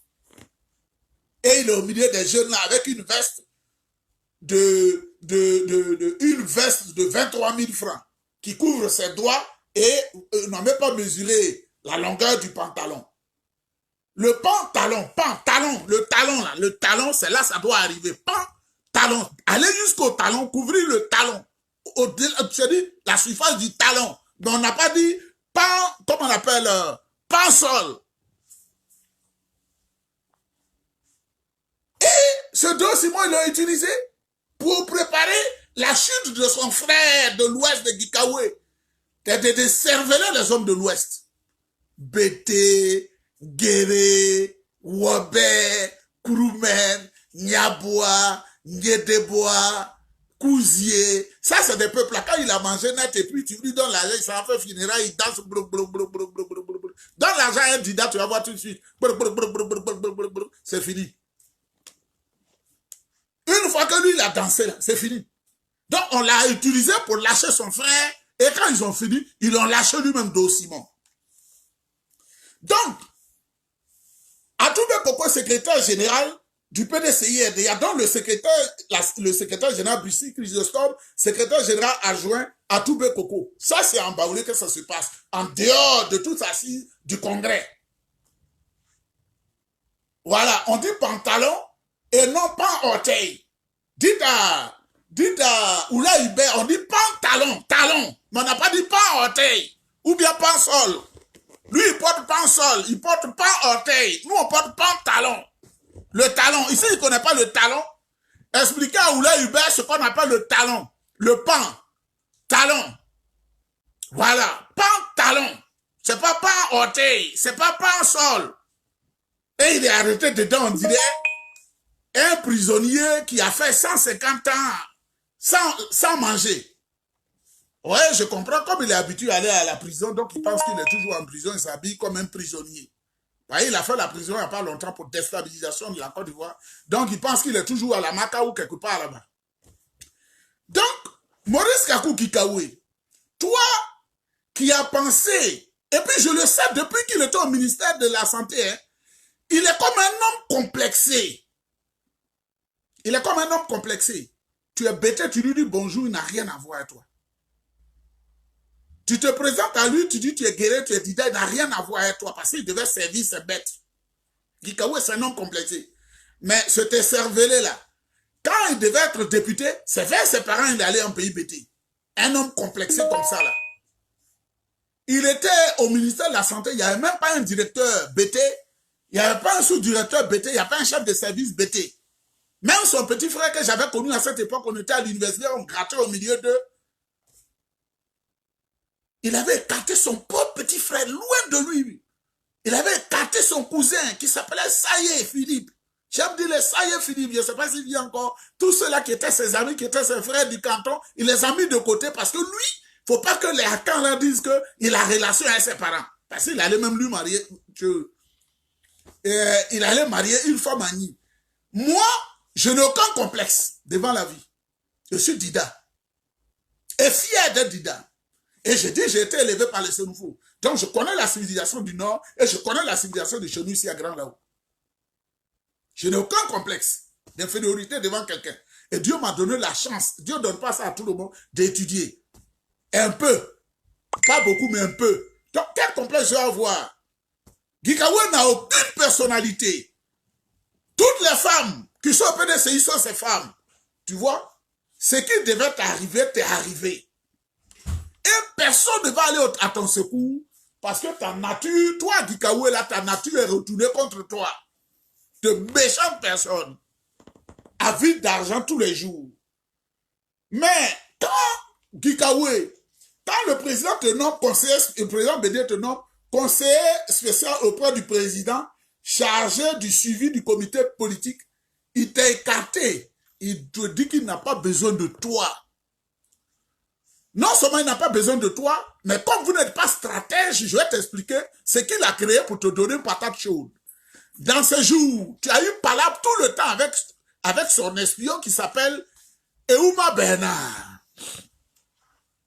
Et il est au milieu des jeunes là avec une veste de 23 000 francs qui couvre ses doigts et n'a même pas mesuré la longueur du pantalon. Le pantalon, le talon là, le talon, c'est là, ça doit arriver. Pantalon, allez jusqu'au talon, couvrir le talon. Tu as dit la surface du talon. Mais on n'a pas dit pan, comment on appelle, pansol. Et ce document, ils l'ont utilisé pour préparer la chute de son frère de l'ouest de Gikawe. Des cervelets des hommes de l'ouest. Bété, Guéré, Wabé, Kouroumen, Niaboua, Ngedeboa, Kouzier. Ça, c'est des peuples. Quand il a mangé net et puis tu lui donnes l'argent, il s'en fait funérailles, il danse. Donne l'argent à un dida, tu vas voir tout de suite. C'est fini. Une fois que lui, il a dansé, c'est fini. Donc, on l'a utilisé pour lâcher son frère. Et quand ils ont fini, ils l'ont lâché lui-même docillement. Donc, Atoubé Koko, secrétaire général du PDCI-RDA, donc le secrétaire général Bussi Chrysostome, secrétaire général adjoint Atoubé Koko. Ça, c'est en Baoulé que ça se passe, en dehors de toute assise du Congrès. Voilà, on dit pantalon et non pas orteil. Dites à Oula Hubert, on dit pantalon, talon, mais on n'a pas dit pas orteil, ou bien pas sol. Lui, il porte pas sol, il porte pas orteil. Nous, on porte pantalon. Le talon, ici, il ne connaît pas le talon. Expliquez à Oula Hubert ce qu'on appelle le talon. Le pan, talon. Voilà, pantalon. C'est pas orteil, c'est pas sol. Et il est arrêté dedans, on dirait un prisonnier qui a fait 150 ans sans manger. Ouais, je comprends, comme il est habitué à aller à la prison, donc il pense qu'il est toujours en prison, il s'habille comme un prisonnier. Ouais, il a fait la prison il n'y a pas longtemps pour déstabilisation de la Côte d'Ivoire. Donc il pense qu'il est toujours à la Maca ou quelque part là-bas. Donc, Maurice Kakou Gikawe, toi qui as pensé, et puis je le sais depuis qu'il était au ministère de la Santé, hein, il est comme un homme complexé. Il est comme un homme complexé. Tu es bêté, tu lui dis bonjour, il n'a rien à voir avec toi. Tu te présentes à lui, tu dis tu es guéri, tu es dida, il n'a rien à voir avec toi parce qu'il devait servir ses bêtes. Gikawe, c'est un homme complexé. Mais ce cervelé-là, quand il devait être député, c'est vers ses parents, il allait en pays bêté. Un homme complexé comme ça, là. Il était au ministère de la Santé, il n'y avait même pas un directeur bêté, il n'y avait pas un sous-directeur bêté, il n'y avait pas un chef de service bêté. Même son petit frère que j'avais connu à cette époque, on était à l'université, on grattait au milieu d'eux. Il avait écarté son propre petit frère loin de lui. Il avait écarté son cousin qui s'appelait Saye Philippe. J'aime dire le Saye Philippe, je ne sais pas s'il vit encore. Tous ceux-là qui étaient ses amis, qui étaient ses frères du canton, il les a mis de côté parce que lui, il ne faut pas que les Hakans là disent qu'il a relation avec ses parents. Parce qu'il allait même lui marier. Il allait marier une femme à Nîmes. Moi, je n'ai aucun complexe devant la vie. Je suis Dida. Et fier d'être Dida. Et je dis, j'ai été élevé par les Sénoufos. Donc, je connais la civilisation du Nord et je connais la civilisation de chez nous ici à Grand Lao. Je n'ai aucun complexe d'infériorité devant quelqu'un. Et Dieu m'a donné la chance, Dieu ne donne pas ça à tout le monde, d'étudier. Un peu. Pas beaucoup, mais un peu. Donc, quel complexe je vais avoir? Gikawe n'a aucune personnalité. Toutes les femmes qui sont au PDCI sont ces femmes. Tu vois? Ce qui devait t'arriver, t'est arrivé. Et personne ne va aller à ton secours parce que ta nature, toi, Gikawe, là, ta nature est retournée contre toi. De méchantes personnes. Avides d'argent tous les jours. Mais quand Gikawe, quand le président te nomme conseiller, le président Bédé te nomme conseiller spécial auprès du président, chargé du suivi du comité politique, il t'a écarté. Il te dit qu'il n'a pas besoin de toi. Non seulement il n'a pas besoin de toi, mais comme vous n'êtes pas stratège, je vais t'expliquer ce qu'il a créé pour te donner une patate chaude. Dans ce jour, tu as eu palabre tout le temps avec son espion qui s'appelle Eouma Bernard.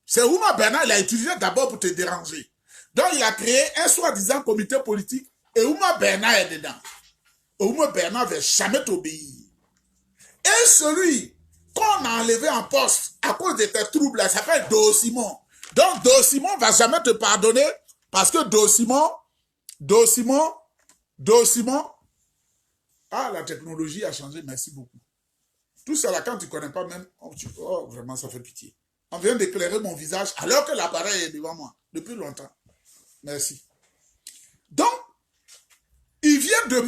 C'est Eouma Bernard, il a utilisé d'abord pour te déranger. Donc il a créé un soi-disant comité politique et Eouma Bernard est dedans. Eouma Bernard ne va jamais t'obéir. Et celui qu'on a enlevé en poste à cause de tes troubles, il s'appelle Do Simon. Donc Do Simon ne va jamais te pardonner parce que Do Simon Do Simon, ah, la technologie a changé, merci beaucoup. Tout ça là, quand tu ne connais pas même, oh, vraiment, ça fait pitié. On vient d'éclairer mon visage alors que l'appareil est devant moi, depuis longtemps. Merci. Donc, il vient de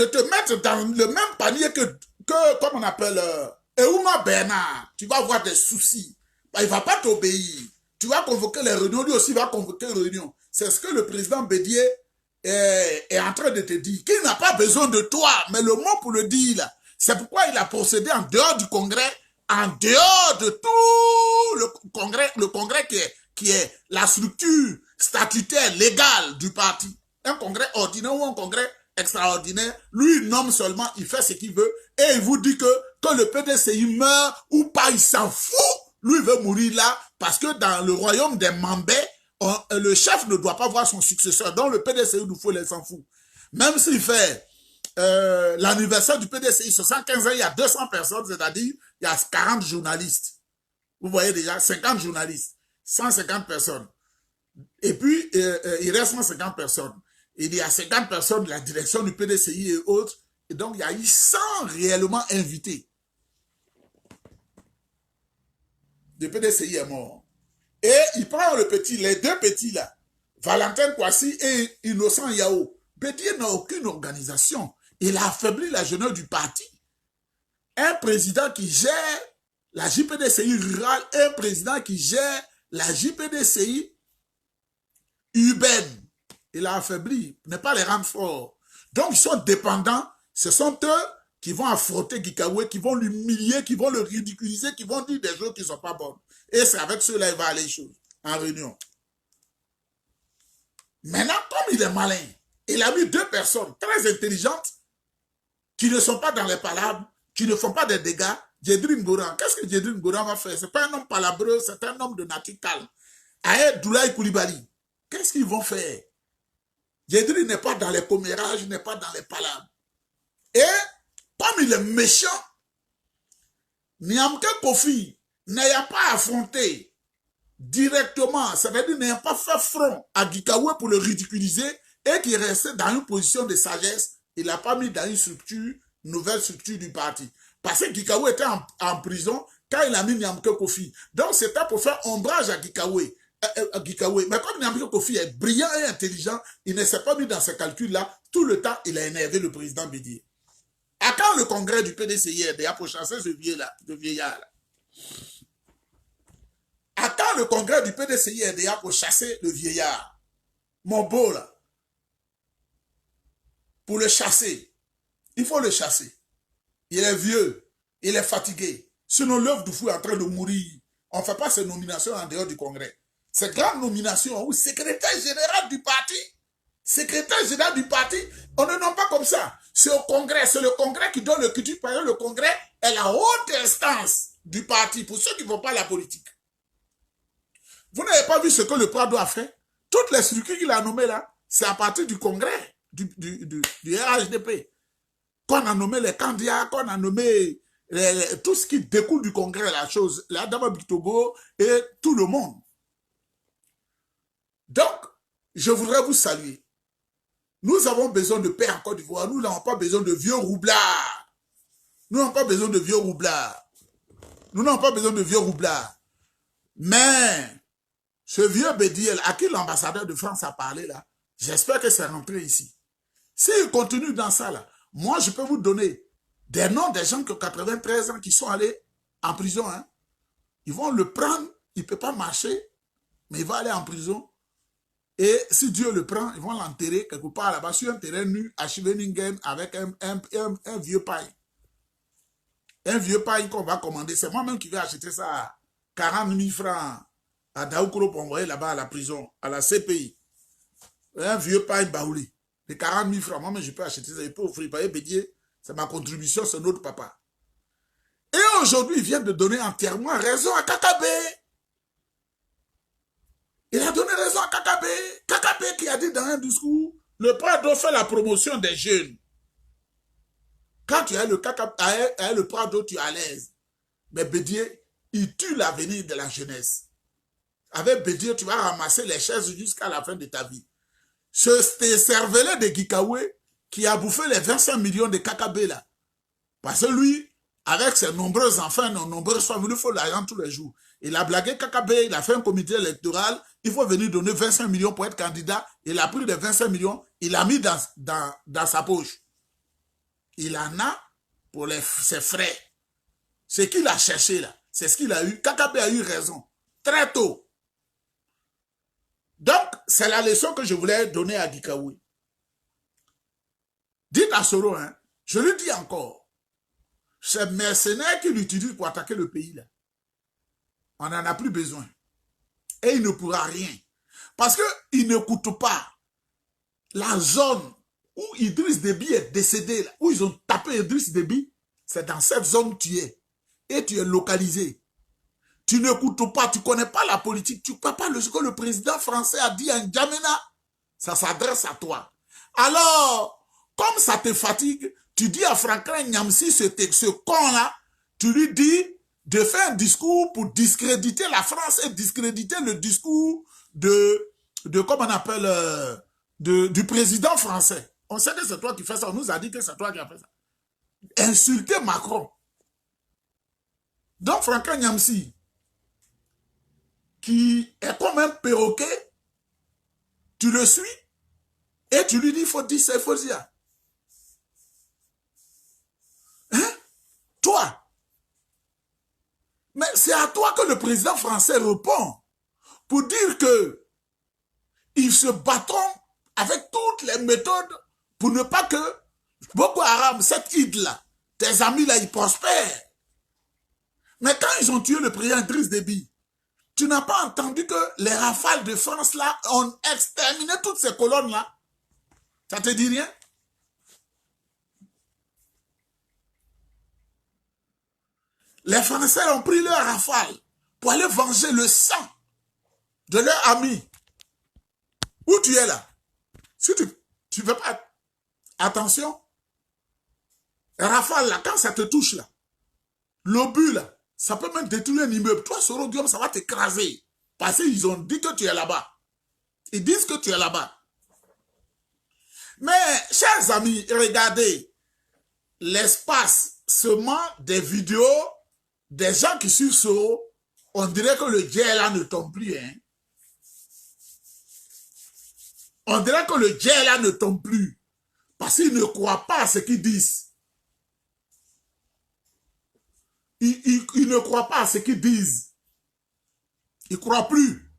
te mettre dans le même panier que comme on appelle, Euma Bernard. Tu vas avoir des soucis. Bah, il ne va pas t'obéir. Tu vas convoquer les réunions, lui aussi va convoquer les réunions. C'est ce que le président Bédier est en train de te dire. Qu'il n'a pas besoin de toi, mais le mot pour le dire, là, c'est pourquoi il a procédé en dehors du Congrès, en dehors de tout le Congrès qui est la structure statutaire légale du parti. Un Congrès ordinaire ou un Congrès extraordinaire, lui il nomme seulement, il fait ce qu'il veut, et il vous dit que le PDCI meurt ou pas, il s'en fout. Lui il veut mourir là, parce que dans le royaume des Mambais, le chef ne doit pas voir son successeur. Donc le PDCI nous faut les s'en fout. Même s'il fait l'anniversaire du PDCI, 75 ans, il y a 200 personnes, c'est-à-dire il y a 40 journalistes. Vous voyez déjà, 50 journalistes, 150 personnes. Et puis, il reste 150 personnes. Il y a 50 personnes de la direction du PDCI et autres. Et donc, il y a eu 100 réellement invités. Le PDCI est mort. Et il prend les deux petits là, Valentin Kwasi et Innocent Yao. Bédier n'a aucune organisation. Il a affaibli la jeunesse du parti. Un président qui gère la JPDCI rurale, un président qui gère la JPDCI urbaine. Il a affaibli, n'est pas les rendre forts. Donc, ils sont dépendants. Ce sont eux qui vont affronter Gikawe, qui vont l'humilier, qui vont le ridiculiser, qui vont dire des choses qui ne sont pas bonnes. Et c'est avec ceux-là qu'il va aller les choses, en réunion. Maintenant, comme il est malin, il a mis deux personnes très intelligentes qui ne sont pas dans les palabres, qui ne font pas des dégâts. Djedri Ngoran, qu'est-ce que Djedri Ngoran va faire? Ce n'est pas un homme palabreux, c'est un homme de nature calme. Ahed Doulaye Koulibaly, qu'est-ce qu'ils vont faire? Djedri n'est pas dans les commérages, n'est pas dans les palabres. Et, comme il est méchant, Niamke Kofi n'a pas affronté directement, ça veut dire n'a pas fait front à Gikawe pour le ridiculiser et qui est resté dans une position de sagesse. Il n'a pas mis dans une nouvelle structure du parti. Parce que Gikawe était en prison quand il a mis Niamke Kofi. Donc c'était pour faire ombrage à Gikawe. Mais comme Niamke Kofi est brillant et intelligent, il ne s'est pas mis dans ces calculs-là. Tout le temps, il a énervé le président Bédier. À quand le congrès du PDCI RDA pour chasser ce vieillard-là? À quand le congrès du PDCI RDA pour chasser le vieillard? Mon beau là. Pour le chasser. Il faut le chasser. Il est vieux. Il est fatigué. Sinon, l'œuvre du fou est en train de mourir. On ne fait pas ces nominations en dehors du congrès. Ces grandes nominations, où secrétaire général du parti, secrétaire général du parti, on ne nomme pas comme ça. C'est au congrès, c'est le congrès qui donne le culture. Par exemple, le congrès est la haute instance du parti, pour ceux qui ne font pas la politique. Vous n'avez pas vu ce que le Prado a fait? Toutes les structures qu'il a nommées là, c'est à partir du congrès, du RHDP. Qu'on a nommé les candidats, qu'on a nommé tout ce qui découle du congrès, la chose, la Dama Bitogo et tout le monde. Donc, je voudrais vous saluer. Nous avons besoin de paix en Côte d'Ivoire. Nous n'avons pas besoin de vieux roublards. Nous n'avons pas besoin de vieux roublards. Nous n'avons pas besoin de vieux roublards. Mais, ce vieux Bédiel, à qui l'ambassadeur de France a parlé là, j'espère que c'est rentré ici. S'il continue dans ça là, moi je peux vous donner des noms des gens qui ont 93 ans qui sont allés en prison. Hein. Ils vont le prendre, il ne peut pas marcher, mais il va aller en prison. Et si Dieu le prend, ils vont l'enterrer quelque part là-bas sur un terrain nu à Scheveningen avec un vieux paille. Un vieux paille qu'on va commander. C'est moi-même qui vais acheter ça à 40 000 francs à Daoukro pour envoyer là-bas à la prison, à la CPI. Un vieux paille baoulé. De 40 000 francs. Moi-même, je peux acheter ça. Je peux offrir. Bédier, c'est ma contribution, c'est notre papa. Et aujourd'hui, il vient de donner entièrement raison à Kakabe. Il a donné raison à Kakabe. Kakabe qui a dit dans un discours, le Prado fait la promotion des jeunes. Quand tu as le Prado, tu es à l'aise. Mais Bédier, il tue l'avenir de la jeunesse. Avec Bédier, tu vas ramasser les chaises jusqu'à la fin de ta vie. Ce cervelet de Gikawe, qui a bouffé les 25 millions de KKB là. Parce que lui, avec ses nombreux enfants, nombreuses femmes, il lui faut l'argent tous les jours. Il a blagué KKB, il a fait un comité électoral, il faut venir donner 25 millions pour être candidat. Il a pris les 25 millions, il a mis dans sa poche. Il en a pour ses frais. Ce qu'il a cherché là, c'est ce qu'il a eu. KKB a eu raison, très tôt. Donc, c'est la leçon que je voulais donner à Gikaoui. Dites à Soro, hein, je lui dis encore, ces mercenaires qu'il utilise pour attaquer le pays là, on n'en a plus besoin. Et il ne pourra rien. Parce qu'il ne coûte pas la zone où Idriss Déby est décédé, là, où ils ont tapé Idriss Déby, c'est dans cette zone où tu es. Et tu es localisé. Tu n'écoutes pas, tu ne connais pas la politique, tu ne connais pas ce que le président français a dit à N'Djamena. Ça s'adresse à toi. Alors, comme ça te fatigue, tu dis à Franklin Nyamsi, ce con-là, tu lui dis de faire un discours pour discréditer la France et discréditer le discours de comment on appelle, du président français. On sait que c'est toi qui fais ça, on nous a dit que c'est toi qui as fait ça. Insulter Macron. Donc Franklin Nyamsi, qui est comme un perroquet, tu le suis et tu lui dis, il faut dire ça, il faut dire. Hein? Toi. Mais c'est à toi que le président français répond pour dire que ils se battront avec toutes les méthodes pour ne pas que Boko Haram, cette île-là, tes amis là, ils prospèrent. Mais quand ils ont tué le président Idriss Déby, tu n'as pas entendu que les rafales de France là ont exterminé toutes ces colonnes là? Ça te dit rien? Les Français ont pris leur rafale pour aller venger le sang de leurs amis. Où tu es là? Si tu ne fais pas attention, rafale là, quand ça te touche là, l'obus là, ça peut même détruire un immeuble. Toi, Soro Guillaume, ça va t'écraser. Parce qu'ils ont dit que tu es là-bas. Ils disent que tu es là-bas. Mais, chers amis, regardez l'espace seulement des vidéos des gens qui suivent Soro. On dirait que le dieu là ne tombe plus. Hein? On dirait que le dieu là ne tombe plus. Parce qu'ils ne croient pas à ce qu'ils disent. Ils ne croient pas à ce qu'ils disent. Ils ne croient plus.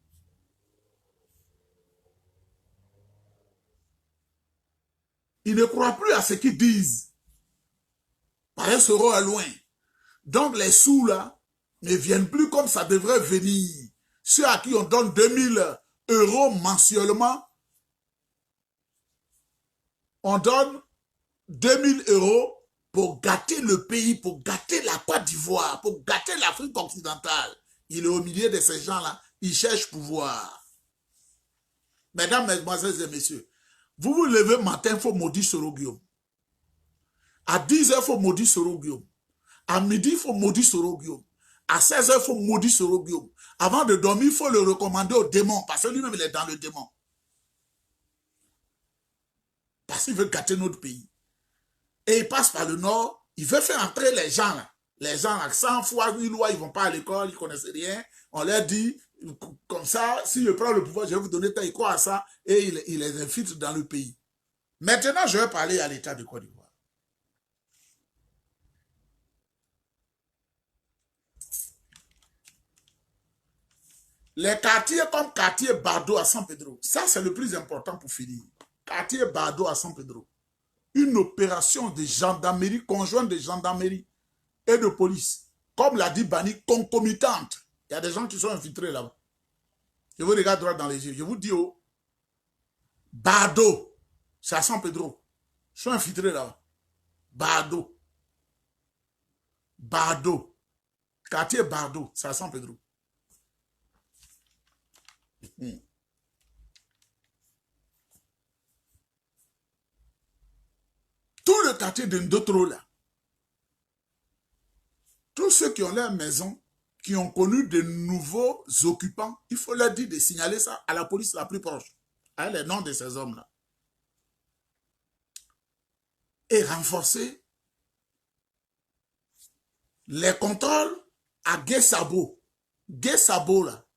Ils ne croient plus à ce qu'ils disent. Pareil, Soro est loin. Donc les sous là ne viennent plus comme ça devrait venir. Ceux à qui on donne 2000 € mensuellement, on donne 2000 € pour gâter le pays, pour gâter la Côte d'Ivoire, pour gâter l'Afrique occidentale. Il est au milieu de ces gens-là, il cherche pouvoir. Mesdames, mesdemoiselles et messieurs, vous vous levez matin, il faut maudire Soro Guillaume. À 10 h, il faut maudire Soro Guillaume. À midi, il faut maudire Soro Guillaume. À 16 h, il faut maudire Soro Guillaume. Avant de dormir, il faut le recommander au démon, parce que lui-même, il est dans le démon. Parce qu'il veut gâter notre pays. Et il passe par le nord, il veut faire entrer les gens là. Les gens là, 100 fois, ils ne vont pas à l'école, ils ne connaissent rien. On leur dit, comme ça, si je prends le pouvoir, je vais vous donner tant, ils croient à ça, et il les infiltre dans le pays. Maintenant, je vais parler à l'État de Côte d'Ivoire. Les quartiers comme quartier Bardo à San Pedro, ça c'est le plus important pour finir. Quartier Bardo à San Pedro. Une opération de gendarmerie, conjointe de gendarmerie et de police, comme l'a dit Bani, concomitante. Il y a des gens qui sont infiltrés là-bas. Je vous regarde droit dans les yeux. Je vous dis, oh, Bardo, c'est à San Pedro. Ils sont infiltrés là-bas. Bardo. Bardo. Quartier Bardo, c'est à San Pedro. Tout le quartier de Ndotro là, tous ceux qui ont leur maison, qui ont connu de nouveaux occupants, il faut leur dire de signaler ça à la police la plus proche, à les noms de ces hommes-là. et renforcer les contrôles à Guessabo. Guessabo, là.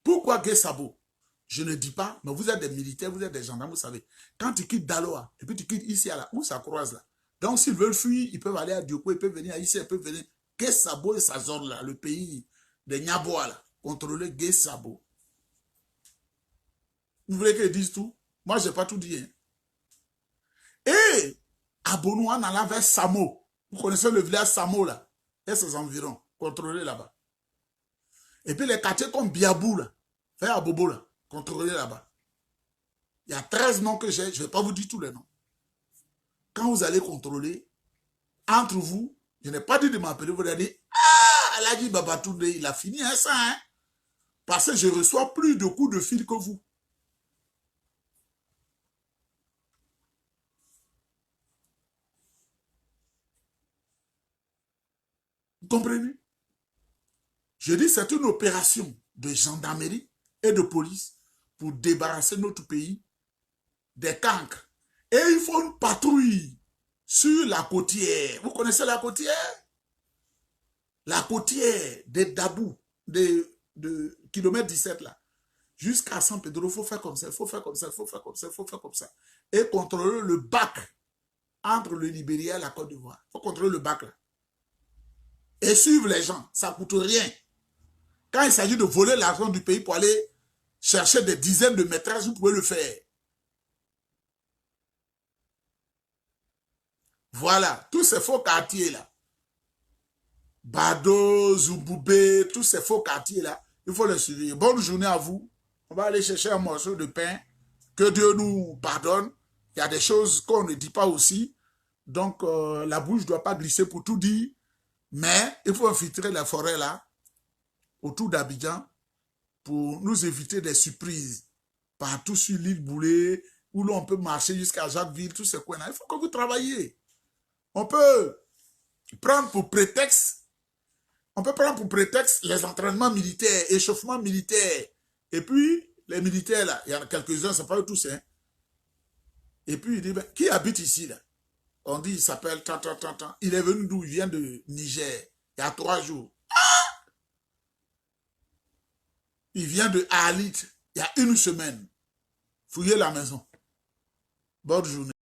Pourquoi Guessabo? Je ne dis pas, mais vous êtes des militaires, vous êtes des gendarmes, vous savez. Quand tu quittes Daloa, et puis tu quittes ici, là, où ça croise, là. Donc, s'ils veulent fuir, ils peuvent aller à Dioko, ils peuvent venir ici, ils peuvent venir. Guessabo et sa zone, là, le pays des Nyaboa, là. Contrôler Guessabo. Vous voulez qu'ils disent tout? Moi, je n'ai pas tout dit. Hein. Et à Bonouan, on allant vers Samo. Vous connaissez le village Samo, là, et ses environs, contrôlés là-bas. Et puis les quartiers comme Biabou, là, vers Abobo, là, contrôlés là-bas. Il y a 13 noms que j'ai, je ne vais pas vous dire tous les noms. Quand vous allez contrôler, entre vous, je n'ai pas dit de m'appeler, vous allez dire, ah, elle a dit Babatounde, il a fini hein, ça, hein. Parce que je reçois plus de coups de fil que vous. Vous comprenez? Je dis c'est une opération de gendarmerie et de police pour débarrasser notre pays des cancres. Et il faut une patrouille sur la côtière. Vous connaissez la côtière? La côtière de Dabou, de kilomètre 17 là, jusqu'à San Pedro, il faut faire comme ça, il faut faire comme ça, il faut faire comme ça, il faut faire comme ça. Et contrôler le bac entre le Libéria et la Côte d'Ivoire. Il faut contrôler le bac là. Et suivre les gens, ça ne coûte rien. Quand il s'agit de voler l'argent du pays pour aller chercher des dizaines de maîtresses, vous pouvez le faire. Voilà, tous ces faux quartiers là. Bado, Zouboubé, tous ces faux quartiers là, il faut les suivre. Bonne journée à vous. On va aller chercher un morceau de pain. Que Dieu nous pardonne. Il y a des choses qu'on ne dit pas aussi. Donc, la bouche ne doit pas glisser pour tout dire. Mais il faut infiltrer la forêt là, autour d'Abidjan, pour nous éviter des surprises. Partout sur l'île Boulay, où l'on peut marcher jusqu'à Jacquesville, tous ces coins-là. Il faut que vous travailliez. On peut prendre pour prétexte les entraînements militaires, échauffements militaires. Et puis, les militaires, là, il y en a quelques-uns, ce n'est pas eux tous. Hein. Et puis, il dit, ben, qui habite ici, là? On dit, il s'appelle tant. Il est venu d'où? Il vient de Niger, il y a 3 jours. Il vient de Alit, il y a 1 semaine. Fouillez la maison. Bonne journée.